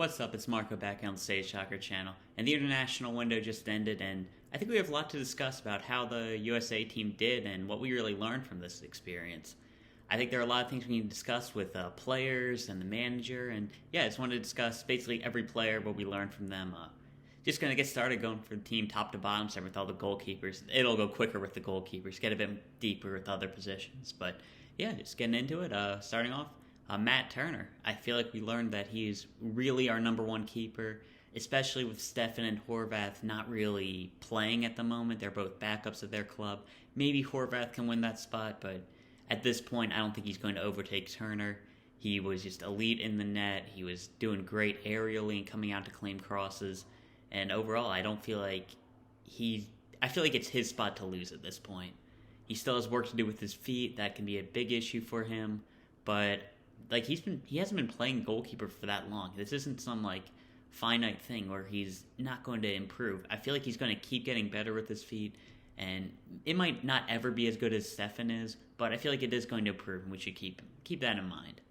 What's up? It's Marco back on the Stage Soccer channel, and the international window just ended, and I think we have a lot to discuss about how the USA team did and what we really learned from this experience. I think there are a lot of things we need to discuss with players and the manager, and yeah, I just wanted to discuss basically every player, what we learned from them. Just going to get started going for the team top to bottom, starting with all the goalkeepers. It'll go quicker with the goalkeepers, get a bit deeper with other positions, but yeah, just getting into it. Starting off, Matt Turner. I feel like we learned that he's really our number one keeper, especially with Steffen and Horvath not really playing at the moment. They're both backups of their club. Maybe Horvath can win that spot, but at this point, I don't think he's going to overtake Turner. He was just elite in the net. He was doing great aerially and coming out to claim crosses. And overall, I feel like it's his spot to lose at this point. He still has work to do with his feet. That can be a big issue for him, but he hasn't been playing goalkeeper for that long. This isn't some finite thing where he's not going to improve. I feel like he's going to keep getting better with his feet, and it might not ever be as good as Steffen is, but I feel like it is going to improve, and we should keep that in mind.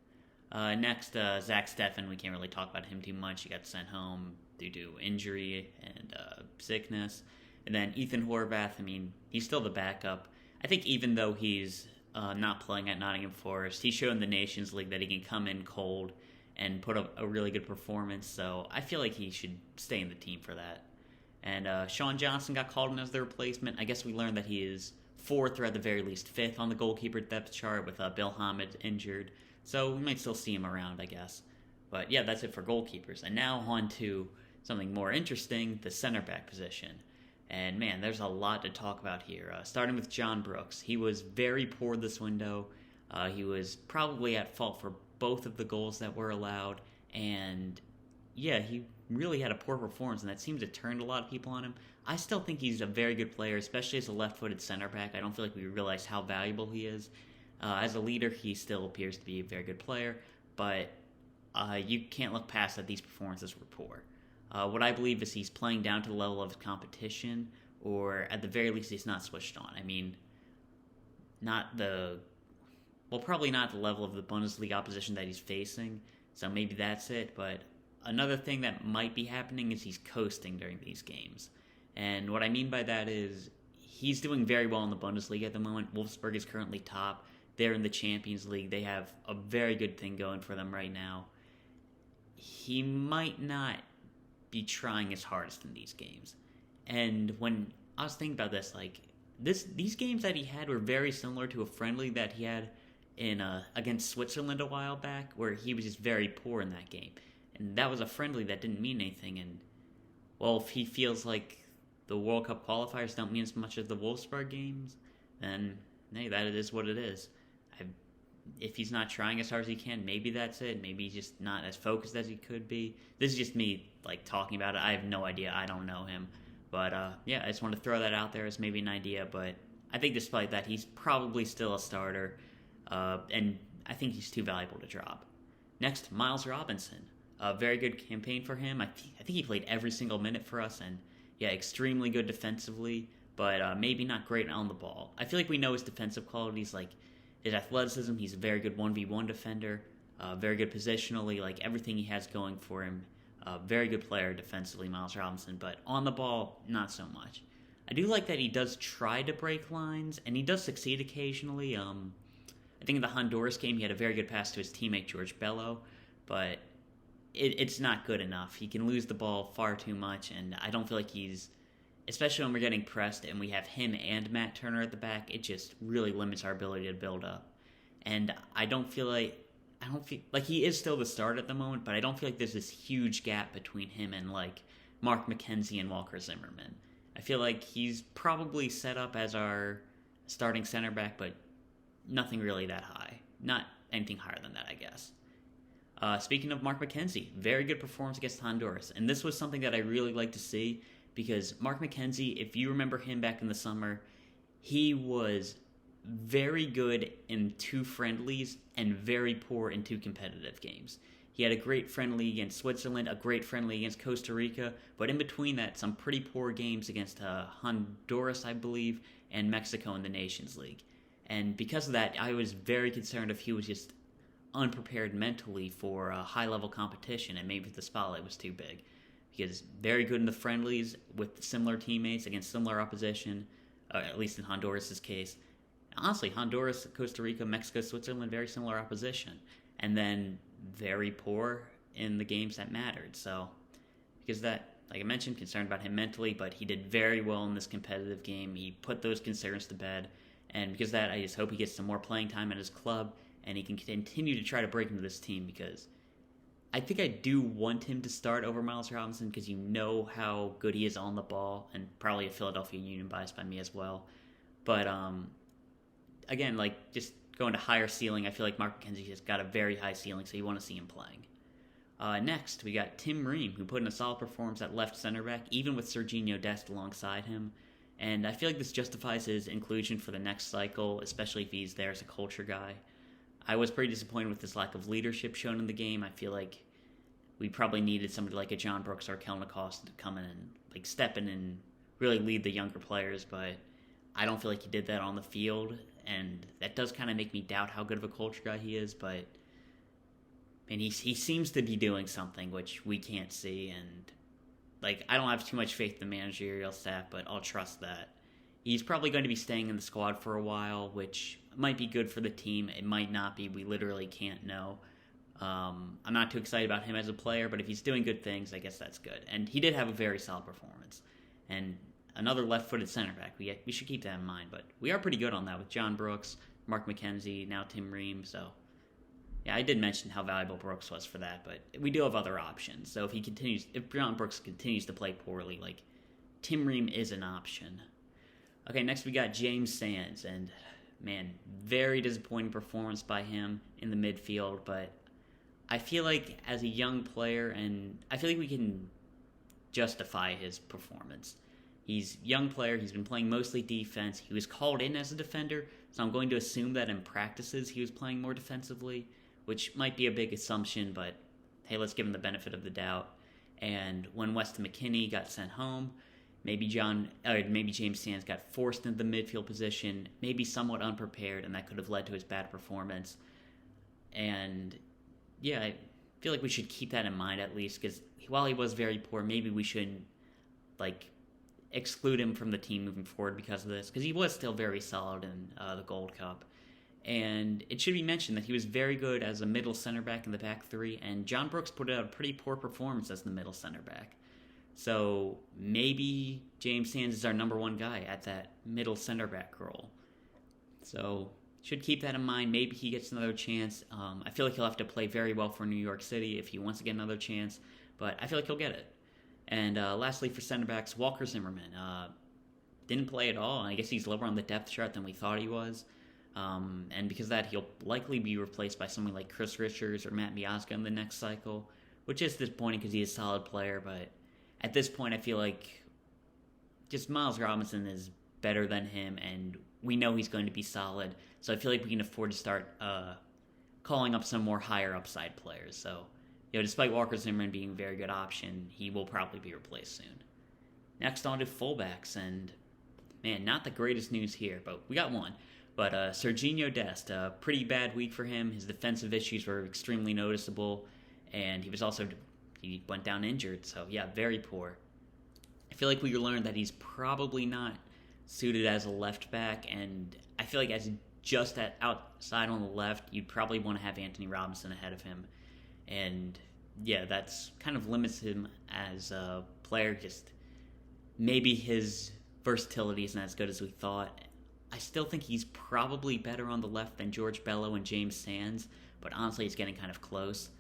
Next, Zack Steffen. We can't really talk about him too much. He got sent home due to injury and sickness. And then Ethan Horvath. I mean, he's still the backup. I think even though he's not playing at Nottingham Forest, he showed in the Nations League that he can come in cold and put up a really good performance, so I feel like he should stay in the team for that. And Sean Johnson got called in as the replacement. I guess we learned that he is fourth or at the very least fifth on the goalkeeper depth chart with Bill Hamid injured, so we might still see him around, I guess. But yeah, that's it for goalkeepers. And now on to something more interesting, the center back position. And man, there's a lot to talk about here. Starting with John Brooks. He was very poor this window. He was probably at fault for both of the goals that were allowed. And yeah, he really had a poor performance, and that seems to turn a lot of people on him. I still think he's a very good player, especially as a left-footed center back. I don't feel like we realize how valuable he is. As a leader, he still appears to be a very good player, but you can't look past that these performances were poor. What I believe is he's playing down to the level of competition, or at the very least, he's not switched on. I mean, probably not the level of the Bundesliga opposition that he's facing, so maybe that's it. But another thing that might be happening is he's coasting during these games. And what I mean by that is he's doing very well in the Bundesliga at the moment. Wolfsburg is currently top. They're in the Champions League. They have a very good thing going for them right now. He might not be trying his hardest in these games. And when I was thinking about this, these games that he had were very similar to a friendly that he had in against Switzerland a while back, where he was just very poor in that game. And that was a friendly that didn't mean anything. And well, if he feels like the World Cup qualifiers don't mean as much as the Wolfsburg games, then hey, that is what it is. If he's not trying as hard as he can, maybe that's it. Maybe he's just not as focused as he could be. This is just me talking about it. I have no idea. I don't know him. But yeah, I just want to throw that out there as maybe an idea. But I think despite that, he's probably still a starter. And I think he's too valuable to drop. Next, Miles Robinson. A very good campaign for him. I think he played every single minute for us. And yeah, extremely good defensively. But maybe not great on the ball. I feel like we know his defensive qualities, his athleticism. He's a very good 1v1 defender, very good positionally, everything he has going for him. Very good player defensively, Miles Robinson, but on the ball, not so much. I do like that he does try to break lines, and he does succeed occasionally. I think in the Honduras game, he had a very good pass to his teammate, George Bello, but it's not good enough. He can lose the ball far too much, and I don't feel like especially when we're getting pressed and we have him and Matt Turner at the back, it just really limits our ability to build up. And I don't feel like he is still the start at the moment, but I don't feel like there's this huge gap between him and Mark McKenzie and Walker Zimmerman. I feel like he's probably set up as our starting center back, but nothing really that high. Not anything higher than that, I guess. Speaking of Mark McKenzie, very good performance against Honduras. And this was something that I really like to see, because Mark McKenzie, if you remember him back in the summer, he was very good in 2 friendlies and very poor in 2 competitive games. He had a great friendly against Switzerland, a great friendly against Costa Rica, but in between that, some pretty poor games against Honduras, I believe, and Mexico in the Nations League. And because of that, I was very concerned if he was just unprepared mentally for a high-level competition, and maybe the spotlight was too big. Because very good in the friendlies with similar teammates against similar opposition, at least in Honduras' case. Honestly, Honduras, Costa Rica, Mexico, Switzerland, very similar opposition. And then very poor in the games that mattered. So, because that, like I mentioned, concerned about him mentally, but he did very well in this competitive game. He put those concerns to bed. And because of that, I just hope he gets some more playing time at his club and he can continue to try to break into this team, because I think I do want him to start over Miles Robinson, because you know how good he is on the ball, and probably a Philadelphia Union bias by me as well. But again, like, just going to higher ceiling, I feel like Mark McKenzie has got a very high ceiling, so you want to see him playing. Next, we got Tim Ream, who put in a solid performance at left center back, even with Sergiño Dest alongside him. And I feel like this justifies his inclusion for the next cycle, especially if he's there as a culture guy. I was pretty disappointed with this lack of leadership shown in the game. I feel like we probably needed somebody like a John Brooks or Kellyn Acosta to come in and like step in and really lead the younger players, but I don't feel like he did that on the field, and that does kind of make me doubt how good of a culture guy he is, but and he seems to be doing something which we can't see, and like I don't have too much faith in the managerial staff, but I'll trust that. He's probably going to be staying in the squad for a while, which might be good for the team. It might not be. We literally can't know. I'm not too excited about him as a player, but if he's doing good things, I guess that's good. And he did have a very solid performance. And another left-footed center back. We should keep that in mind. But we are pretty good on that with John Brooks, Mark McKenzie, now Tim Ream. So, yeah, I did mention how valuable Brooks was for that, but we do have other options. So if John Brooks continues to play poorly, like, Tim Ream is an option. Okay, next we got James Sands, and man, very disappointing performance by him in the midfield, but I feel like as a young player, and I feel like we can justify his performance. He's a young player, he's been playing mostly defense, he was called in as a defender, so I'm going to assume that in practices he was playing more defensively, which might be a big assumption, but hey, let's give him the benefit of the doubt. And when Weston McKennie got sent home, maybe James Sands got forced into the midfield position, maybe somewhat unprepared, and that could have led to his bad performance. And yeah, I feel like we should keep that in mind at least, because while he was very poor, maybe we shouldn't exclude him from the team moving forward because of this, because he was still very solid in the Gold Cup. And it should be mentioned that he was very good as a middle center back in the back three, and John Brooks put out a pretty poor performance as the middle center back. So maybe James Sands is our number one guy at that middle center back role. So should keep that in mind. Maybe he gets another chance. I feel like he'll have to play very well for New York City if he wants to get another chance, but I feel like he'll get it. And lastly, for center backs, Walker Zimmerman didn't play at all. I guess he's lower on the depth chart than we thought he was. And because of that, he'll likely be replaced by someone like Chris Richards or Matt Miazga in the next cycle, which is disappointing because he's a solid player, but at this point, I feel like just Miles Robinson is better than him, and we know he's going to be solid. So I feel like we can afford to start calling up some more higher upside players. So, despite Walker Zimmerman being a very good option, he will probably be replaced soon. Next on to fullbacks, and man, not the greatest news here, but we got one. But Sergiño Dest, a pretty bad week for him. His defensive issues were extremely noticeable, and he went down injured, so yeah, very poor. I feel like we learned that he's probably not suited as a left back, and I feel like as just at outside on the left, you'd probably want to have Antonee Robinson ahead of him. And yeah, that's kind of limits him as a player. Just maybe his versatility isn't as good as we thought. I still think he's probably better on the left than George Bello and James Sands, but honestly, it's getting kind of close.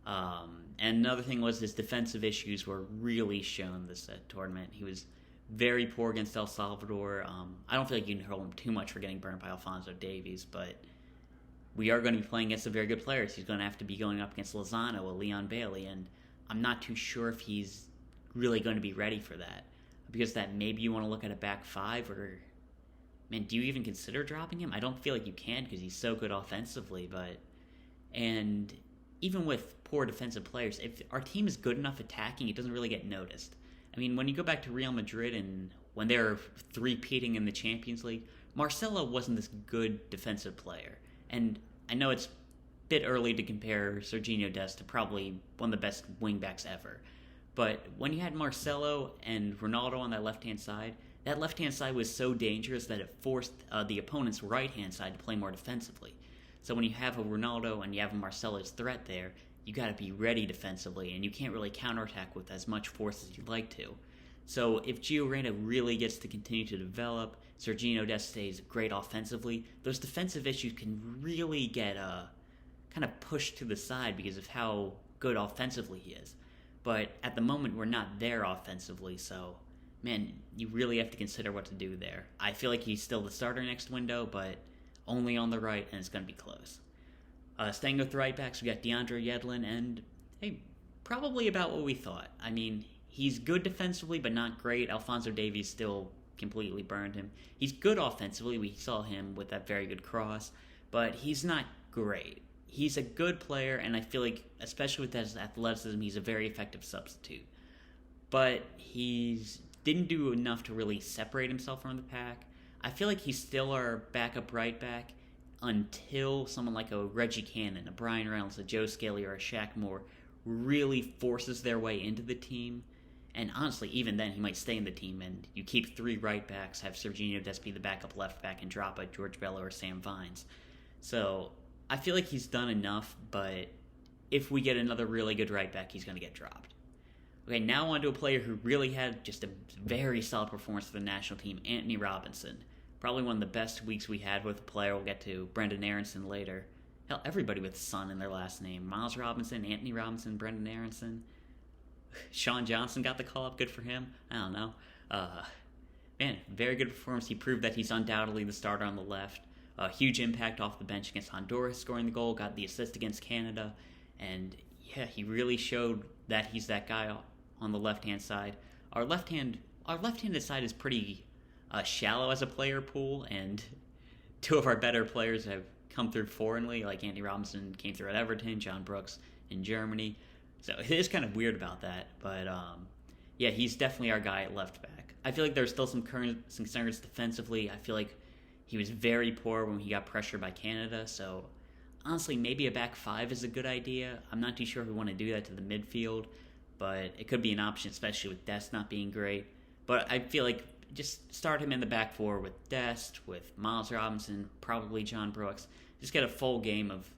And another thing was his defensive issues were really shown this tournament. He was very poor against El Salvador. I don't feel like you can hold him too much for getting burned by Alphonso Davies, but we are going to be playing against some very good players. He's going to have to be going up against Lozano, a Leon Bailey, and I'm not too sure if he's really going to be ready for that. Because that maybe you want to look at a back five, or man, do you even consider dropping him? I don't feel like you can because he's so good offensively, and even with poor defensive players, if our team is good enough attacking, it doesn't really get noticed. I mean, when you go back to Real Madrid and when they were three-peating in the Champions League, Marcelo wasn't this good defensive player. And I know it's bit early to compare Sergiño Dest to probably one of the best wingbacks ever. But when you had Marcelo and Ronaldo on that left-hand side, that left-hand side was so dangerous that it forced the opponent's right-hand side to play more defensively. So when you have a Ronaldo and you have a Marcelo's threat there, you got to be ready defensively, and you can't really counterattack with as much force as you'd like to. So if Gio Reyna really gets to continue to develop, Sergiño Dest stays great offensively, those defensive issues can really get kind of pushed to the side because of how good offensively he is. But at the moment, we're not there offensively, so, man, you really have to consider what to do there. I feel like he's still the starter next window, but only on the right, and it's going to be close. Staying with right backs, we got DeAndre, Yedlin, and, hey, probably about what we thought. I mean, he's good defensively, but not great. Alphonso Davies still completely burned him. He's good offensively. We saw him with that very good cross, but he's not great. He's a good player, and I feel like, especially with his athleticism, he's a very effective substitute. But he didn't do enough to really separate himself from the pack. I feel like he's still our backup right back until someone like a Reggie Cannon, a Brian Reynolds, a Joe Scaly, or a Shaq Moore really forces their way into the team. And honestly, even then, he might stay in the team, and you keep 3 right backs, have Sergiño Dest be the backup left back, and drop a George Bello or Sam Vines. So I feel like he's done enough, but if we get another really good right back, he's going to get dropped. Okay, now on to a player who really had just a very solid performance for the national team, Antonee Robinson. Probably one of the best weeks we had with a player. We'll get to Brenden Aaronson later. Hell, everybody with son in their last name. Miles Robinson, Antonee Robinson, Brenden Aaronson. Sean Johnson got the call-up. Good for him. I don't know. Man, very good performance. He proved that he's undoubtedly the starter on the left. Huge impact off the bench against Honduras, scoring the goal, got the assist against Canada. And, yeah, he really showed that he's that guy on the left-hand side. Our left-handed side is pretty shallow as a player pool, and 2 of our better players have come through foreignly, like Antonee Robinson came through at Everton, John Brooks in Germany. So it is kind of weird about that, but yeah, he's definitely our guy at left back. I feel like there's still some concerns defensively. I feel like he was very poor when he got pressured by Canada, so honestly, maybe a back 5 is a good idea. I'm not too sure if we want to do that to the midfield, but it could be an option, especially with Dest not being great. But I feel like just start him in the back 4 with Dest, with Miles Robinson, probably John Brooks. Just get a full game of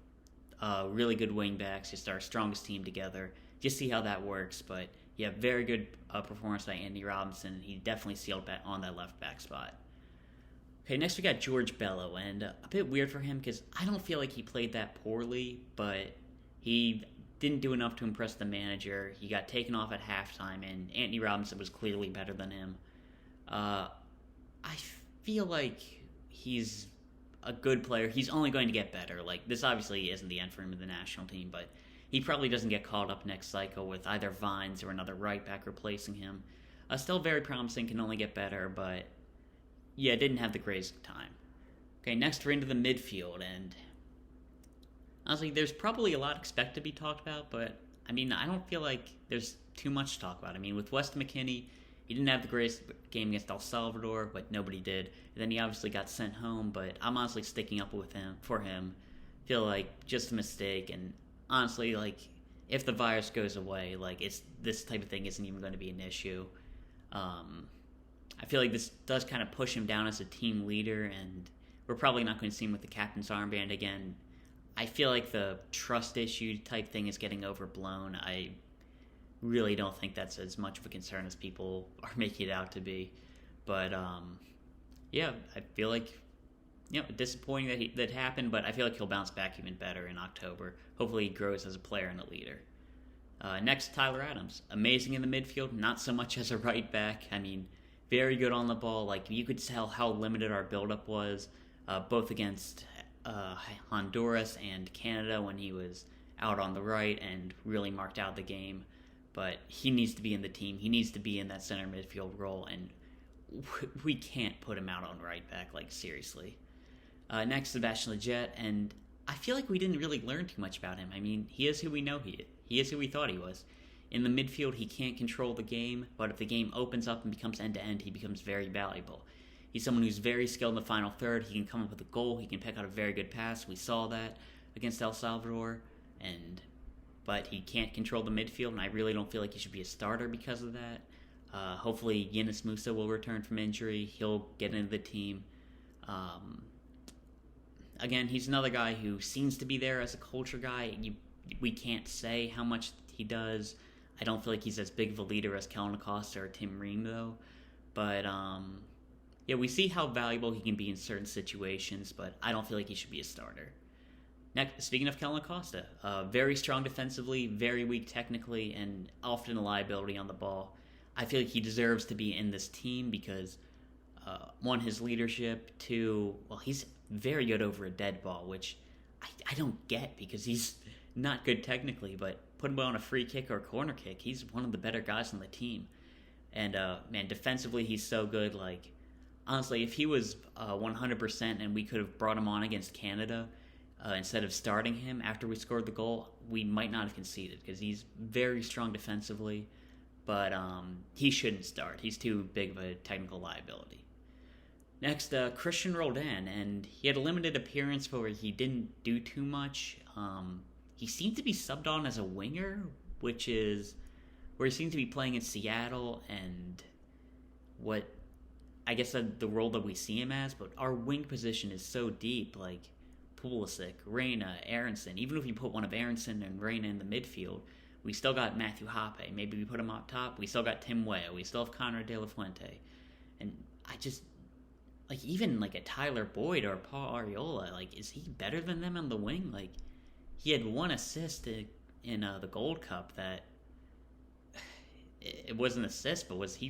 really good wing backs, just our strongest team together. Just see how that works. But yeah, very good performance by Antonee Robinson. He definitely sealed back on that left back spot. Okay, next we got George Bello, and a bit weird for him because I don't feel like he played that poorly, but he didn't do enough to impress the manager. He got taken off at halftime, and Antonee Robinson was clearly better than him. I feel like he's a good player. He's only going to get better. Like, this obviously isn't the end for him in the national team, but he probably doesn't get called up next cycle with either Vines or another right back replacing him. Still very promising, can only get better, but yeah, didn't have the greatest time. Okay, next we're into the midfield, and honestly, there's probably a lot expected to be talked about, but I mean, I don't feel like there's too much to talk about. I mean, with Weston McKennie, he didn't have the greatest game against El Salvador, but nobody did. And then he obviously got sent home, but I'm honestly sticking up with him for him. Feel like just a mistake, and honestly, like, if the virus goes away, like, it's this type of thing isn't even going to be an issue. I feel like this does kind of push him down as a team leader, and we're probably not going to see him with the captain's armband again. I feel like the trust issue type thing is getting overblown. I really don't think that's as much of a concern as people are making it out to be. But, yeah, I feel like, disappointing that happened, but I feel like he'll bounce back even better in October. Hopefully he grows as a player and a leader. Next, Tyler Adams. Amazing in the midfield, not so much as a right back. I mean, very good on the ball. Like, you could tell how limited our buildup was, both against Honduras and Canada when he was out on the right and really marked out the game. But he needs to be in the team. He needs to be in that center midfield role, and we can't put him out on right back, like, seriously. Next, Sebastian Lletget, and I feel like we didn't really learn too much about him. I mean, he is who we know he is. He is who we thought he was. In the midfield, he can't control the game, but if the game opens up and becomes end-to-end, he becomes very valuable. He's someone who's very skilled in the final third. He can come up with a goal. He can pick out a very good pass. We saw that. against El Salvador, but he can't control the midfield, and I really don't feel like he should be a starter because of that. Hopefully, Yunus Musa will return from injury. He'll get into the team. Again, he's another guy who seems to be there as a culture guy. We can't say how much he does. I don't feel like he's as big of a leader as Kellyn Acosta or Tim Ream, though. But, we see how valuable he can be in certain situations, but I don't feel like he should be a starter. Next, speaking of Kellyn Acosta, very strong defensively, very weak technically, and often a liability on the ball. I feel like he deserves to be in this team because, one, his leadership, two, well, he's very good over a dead ball, which I don't get because he's not good technically, but put him on a free kick or a corner kick, he's one of the better guys on the team. And, defensively, he's so good. Like, honestly, if he was 100% and we could have brought him on against Canada instead of starting him after we scored the goal, we might not have conceded because he's very strong defensively. But he shouldn't start. He's too big of a technical liability. Next, Cristian Roldan, and he had a limited appearance where he didn't do too much. He seemed to be subbed on as a winger, which is where he seemed to be playing in Seattle, and what I guess the role that we see him as. But our wing position is so deep, like Pulisic, Reyna, Aaronson. Even if you put one of Aaronson and Reyna in the midfield, we still got Matthew Hoppe. Maybe we put him up top. We still got Tim Weah. We still have Konrad de la Fuente. And I just, even a Tyler Boyd or Paul Arriola, is he better than them on the wing? He had one assist in the Gold Cup that, it wasn't an assist, but was he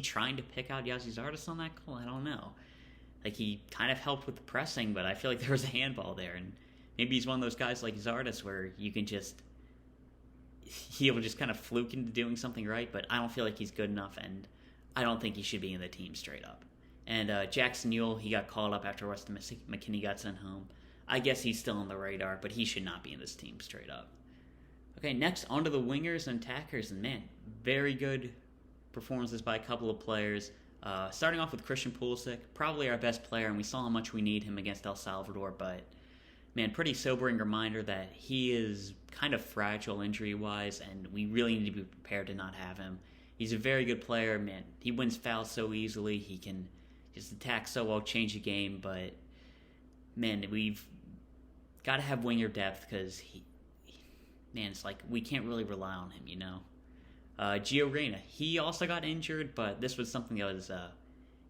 trying to pick out Yazi Zardes on that goal? I don't know. He kind of helped with the pressing, but I feel like there was a handball there, and maybe he's one of those guys like Zardes where he'll just kind of fluke into doing something right, but I don't feel like he's good enough, and I don't think he should be in the team straight up. And Jackson Yueill, he got called up after Weston McKennie got sent home. I guess he's still on the radar, but he should not be in this team straight up. Okay, next, onto the wingers and attackers, and man, very good performances by a couple of players. Starting off with Christian Pulisic, probably our best player, and we saw how much we need him against El Salvador, but man, pretty sobering reminder that he is kind of fragile injury-wise, and we really need to be prepared to not have him. He's a very good player, man. He wins fouls so easily. He can just attack so well, change the game, but man, we've got to have winger depth because it's we can't really rely on him, you know. Gio Reyna, he also got injured, but this was something that was,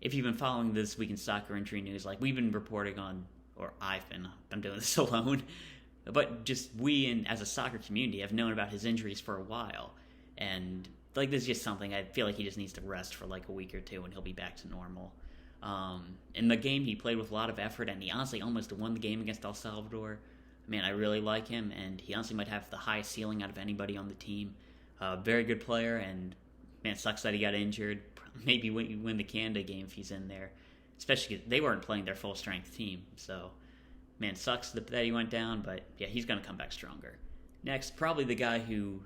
if you've been following This Week in Soccer injury news, we've been reporting on, or I'm doing this alone, but just we, as a soccer community, have known about his injuries for a while, and this is just something I feel like he just needs to rest for a week or two, and he'll be back to normal. In the game, he played with a lot of effort, and he honestly almost won the game against El Salvador. Man, I really like him, and he honestly might have the highest ceiling out of anybody on the team. Very good player, and man, sucks that he got injured. Maybe win the Canada game if he's in there, especially because they weren't playing their full strength team. So, man, sucks that he went down, but yeah, he's going to come back stronger. Next, probably the guy who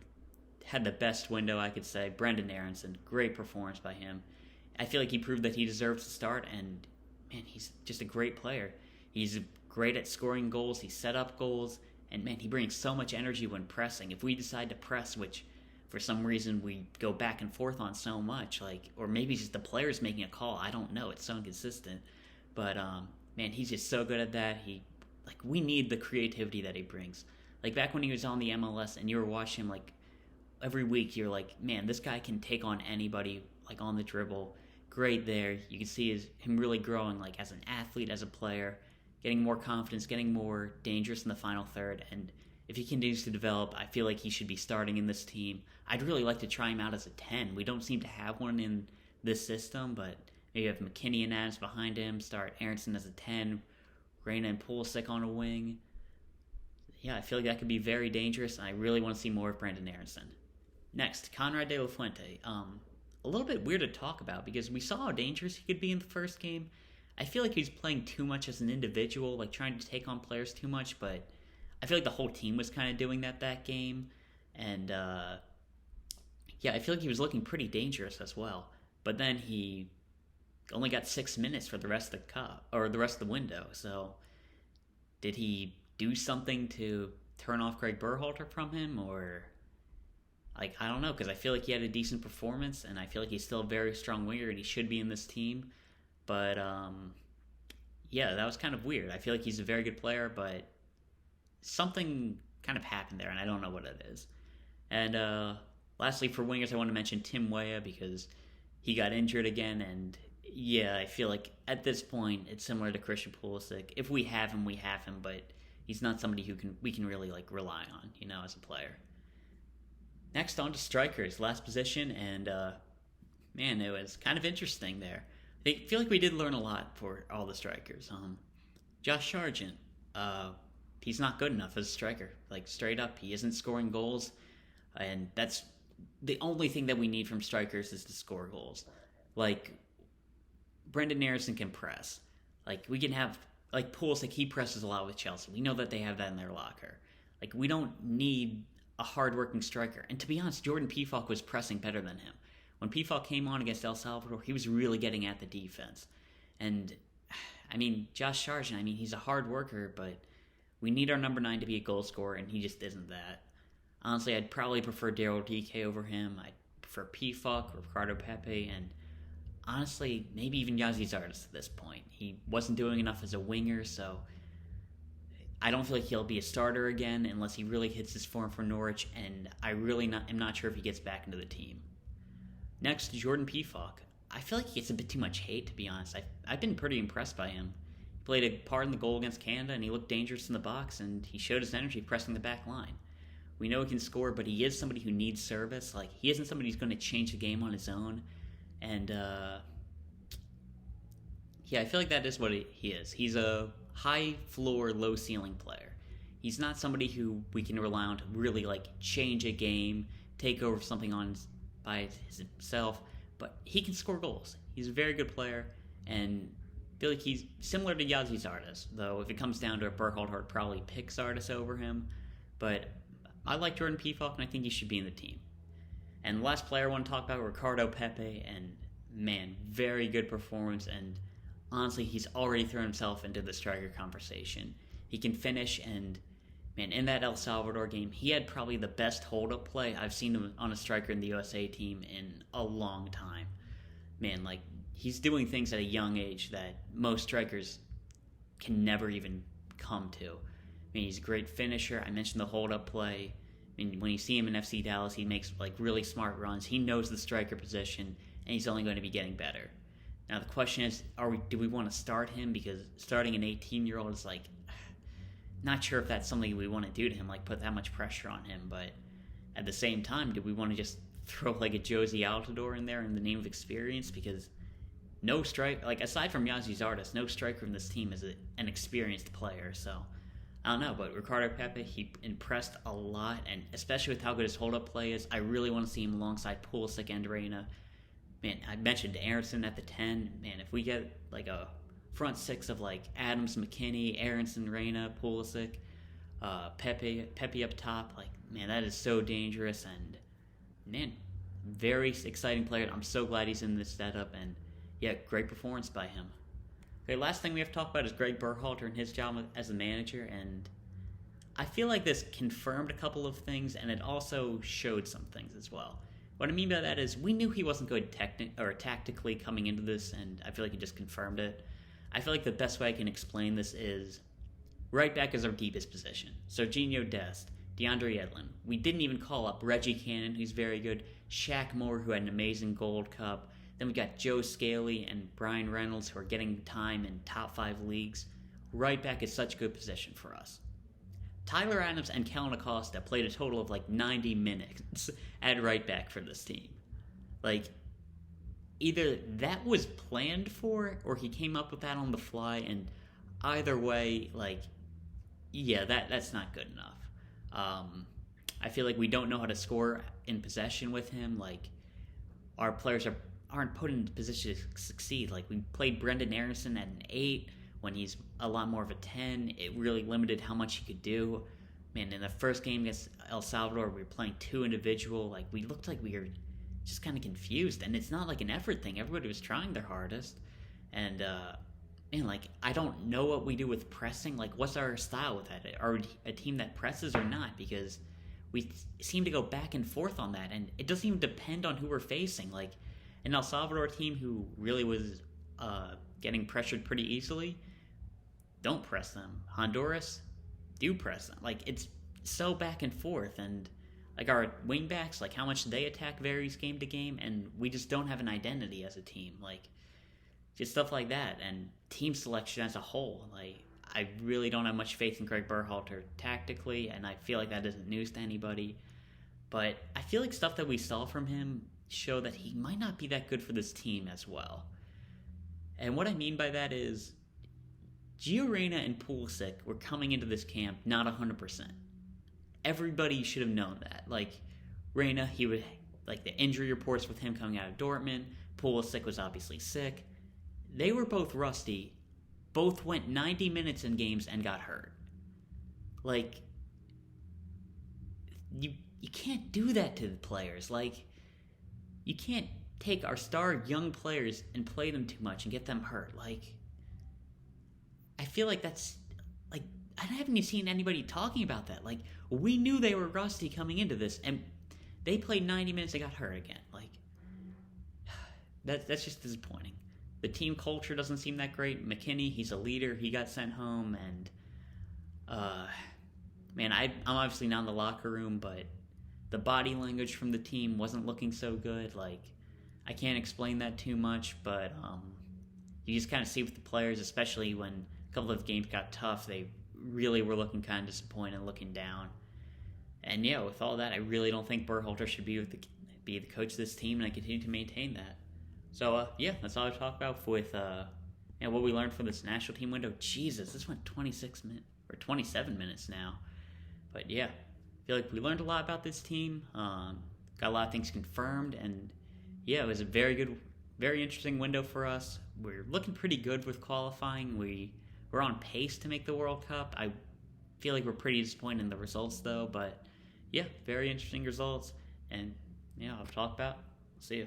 had the best window, I could say, Brenden Aaronson. Great performance by him. I feel like he proved that he deserves to start, and man, he's just a great player. He's great at scoring goals. He set up goals, and man, he brings so much energy when pressing. If we decide to press, which for some reason we go back and forth on so much, or maybe it's just the players making a call, I don't know, it's so inconsistent, but man, he's just so good at that. We need the creativity that he brings. Back when he was on the MLS and you were watching him every week, you're like, man, this guy can take on anybody on the dribble. Great there. You can see him really growing as an athlete, as a player, getting more confidence, getting more dangerous in the final third, and if he continues to develop, I feel like he should be starting in this team. I'd really like to try him out as a 10. We don't seem to have one in this system, but maybe have McKennie and Adams behind him, start Aaronson as a 10, Reyna and Pulisic on a wing. Yeah, I feel like that could be very dangerous, and I really want to see more of Brenden Aaronson. Next, Konrad de la Fuente. A little bit weird to talk about because we saw how dangerous he could be in the first game. I feel like he's playing too much as an individual, trying to take on players too much, but I feel like the whole team was kind of doing that game, and I feel like he was looking pretty dangerous as well. But then he only got 6 minutes for the rest of the cup or the rest of the window. So did he do something to turn off Greg Berhalter from him, or like, I don't know, because I feel like he had a decent performance, and I feel like he's still a very strong winger, and he should be in this team. But yeah, that was kind of weird. I feel like he's a very good player, but something kind of happened there, and I don't know what it is. And lastly, for wingers, I want to mention Tim Weah, because he got injured again, and yeah, I feel like at this point it's similar to Christian Pulisic. If we have him, we have him, but he's not somebody we can really like rely on, as a player. Next, on to strikers, last position, and man, it was kind of interesting there. I feel like we did learn a lot for all the strikers. Josh Sargent, he's not good enough as a striker. Like, straight up, he isn't scoring goals, and that's the only thing that we need from strikers is to score goals. Like, Brenden Aaronson can press. Like, we can have, like, Pulisic, he presses a lot with Chelsea. We know that they have that in their locker. Like, we don't need a hard-working striker. And to be honest, Jordan Pefok was pressing better than him. When Pefok came on against El Salvador, he was really getting at the defense. And, I mean, Josh Sargent, he's a hard worker, but we need our number 9 to be a goal scorer, and he just isn't that. Honestly, I'd probably prefer Daryl DK over him. I'd prefer Pefok, Ricardo Pepe, and honestly, maybe even Yazzie Zardes at this point. He wasn't doing enough as a winger, so I don't feel like he'll be a starter again unless he really hits his form for Norwich, and I really am not sure if he gets back into the team. Next, Jordan Pefok. I feel like he gets a bit too much hate, to be honest. I've been pretty impressed by him. He played a part in the goal against Canada, and he looked dangerous in the box, and he showed his energy pressing the back line. We know he can score, but he is somebody who needs service. Like, he isn't somebody who's going to change the game on his own. And, yeah, I feel like that is what he is. He's a high-floor, low-ceiling player. He's not somebody who we can rely on to really, like, change a game, take over something by himself, but he can score goals. He's a very good player, and I feel like he's similar to Yazzie Zardes, though if it comes down to it, Berhalter would probably pick Zardes over him. But I like Jordan Pefok, and I think he should be in the team. And the last player I want to talk about, Ricardo Pepe, and man, very good performance, and honestly, he's already thrown himself into the striker conversation. He can finish, and man, in that El Salvador game, he had probably the best hold-up play I've seen him on a striker in the USA team in a long time. Man, like, he's doing things at a young age that most strikers can never even come to. He's a great finisher. I mentioned the hold-up play. When you see him in FC Dallas, he makes like really smart runs. He knows the striker position, and he's only going to be getting better. Now the question is, do we want to start him? Because starting an 18-year-old is like, not sure if that's something we want to do to him, like put that much pressure on him. But at the same time, do we want to just throw like a Josie Altidore in there in the name of experience? Because no strike, like aside from Yazzie Zardes, no striker in this team is an experienced player. So I don't know, but Ricardo Pepe, he impressed a lot, and especially with how good his hold-up play is, I really want to see him alongside Pulisic and Reyna. Man, I mentioned Aaronson at the 10. Man, if we get like a front six of like Adams, McKennie, Aaronson, Reyna, Pulisic, Pepe up top, like, man, that is so dangerous, and man, very exciting player. I'm so glad he's in this setup, and yeah, great performance by him. Okay, last thing we have to talk about is Greg Berhalter and his job as a manager, and I feel like this confirmed a couple of things, and it also showed some things as well. What I mean by that is we knew he wasn't good tactically coming into this, and I feel like he just confirmed it. I feel like the best way I can explain this is right back is our deepest position. Sergiño, Dest, DeAndre Yedlin. We didn't even call up Reggie Cannon, who's very good, Shaq Moore, who had an amazing Gold Cup. Then we got Joe Scaly and Brian Reynolds, who are getting time in top 5 leagues. Right back is such a good position for us. Tyler Adams and Kellyn Acosta played a total of like 90 minutes at right back for this team. Like, either that was planned for, or he came up with that on the fly, and either way, like, yeah, that's not good enough. I feel like we don't know how to score in possession with him. Like, our players aren't put in position to succeed. Like, we played Brenden Aaronson at an 8 when he's a lot more of a 10. It really limited how much he could do. Man, in the first game against El Salvador, we were playing 2 individual. Like, we looked like we were just kind of confused, and it's not like an effort thing. Everybody was trying their hardest, and man, like, I don't know what we do with pressing. Like, what's our style with that? Are we a team that presses or not? Because we seem to go back and forth on that, and it doesn't even depend on who we're facing. Like, an El Salvador team who really was getting pressured pretty easily, don't press them. Honduras, do press them. Like, it's so back and forth, and like our wingbacks, like how much they attack varies game to game, and we just don't have an identity as a team. Like, just stuff like that, and team selection as a whole. Like, I really don't have much faith in Greg Berhalter tactically, and I feel like that isn't news to anybody. But I feel like stuff that we saw from him show that he might not be that good for this team as well. And what I mean by that is, Reyna and Pulisic were coming into this camp not 100%. Everybody should have known that. Like, Reyna, he would, like, the injury reports with him coming out of Dortmund. Pulisic was obviously sick. They were both rusty. Both went 90 minutes in games and got hurt. Like, you can't do that to the players. Like, you can't take our star young players and play them too much and get them hurt. Like, I feel like that's, like, I haven't even seen anybody talking about that. Like, we knew they were rusty coming into this, and they played 90 minutes and got hurt again. Like, that's just disappointing. The team culture doesn't seem that great. McKennie, he's a leader. He got sent home, and man, I'm obviously not in the locker room, but the body language from the team wasn't looking so good. Like, I can't explain that too much, but you just kind of see with the players, especially when a couple of games got tough, they really were looking kind of disappointed, looking down. And yeah, with all that, I really don't think Berhalter should be the coach of this team, and I continue to maintain that. So yeah, that's all I talk about with what we learned from this national team window. Jesus, this went 26 minutes or 27 minutes now. But yeah, I feel like we learned a lot about this team. Got a lot of things confirmed, and yeah, it was a very good, very interesting window for us. We're looking pretty good with qualifying. We're on pace to make the World Cup. I feel like we're pretty disappointed in the results though, but yeah, very interesting results. And yeah, I'll talk about. See ya.